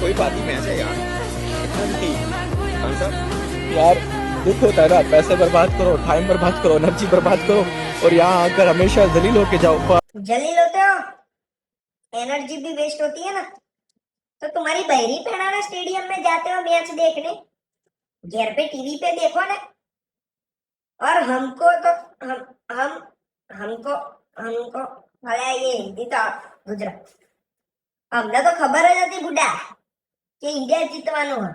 कोई बात ही मैच है यार, इतना नहीं। कौन सा यार दुख होता है ना, पैसे बर्बाद करो, टाइम बर्बाद करो, एनर्जी बर्बाद करो और यहाँ आकर हमेशा जलील होके जाओ। जलील होते हो, एनर्जी भी वेस्ट होती है ना। तो तुम्हारी बहरी पहनाना स्टेडियम में जाते हो मैच देखने, घर पे टीवी पे देखो ना। और हमको तो हम हमको हमको अरे ये हिंदी तो गुजरात, અમને તો ખબર જ હતી બુડા કે ઇન્ડિયા જીતવાનું હોય,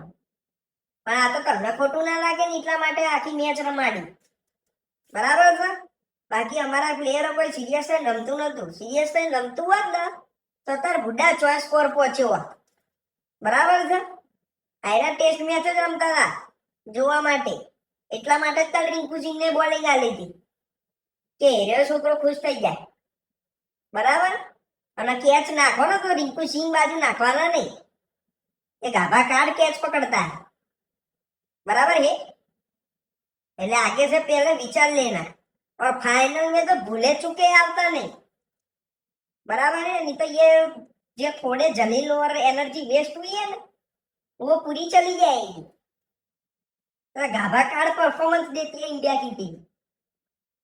પણ આ તો તમને ખોટું ના લાગે ને એટલા માટે આખી મેચ રમાડી, બરાબર છે? બાકી અમારા પ્લેયરો કોઈ સિરિયસ થઈને રમતું નતું. સિરિયસ થઈને રમતું હોત ને તો તાર બુડા ચોઈસ સ્કોર પહોંચ્યો હોત, બરાબર છે? આયરા ટેસ્ટ મેચ જ રમતા હતા જોવા માટે, એટલા માટે જ તાર રિંકુ સિંહને બોલિંગ આલી હતી કે હેરો છોકરો ખુશ થઈ જાય, બરાબર? અને કેચ નાખો ને તો રિંકુ સિંહ બાજુ નાખવાના નહીં, એ ગાભા કાઢ કેચ पकड़ता है, बराबर है? એટલે आगे से पहले विचार लेना और फाइनल में तो भूले चुके आवता नहीं, बराबर है? नहीं तो ये जो थोड़े जलील और एनर्जी वेस्ट हुई है ना वो पूरी चली जाएगी। तो गाभा काढ़ परफॉर्मेंस देती है इंडिया की टीम,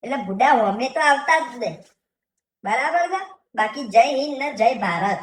એટલે બુડા હોમે તો આવતા જ ને, બરાબર છે? બાકી જય હિન્દ ને જય ભારત।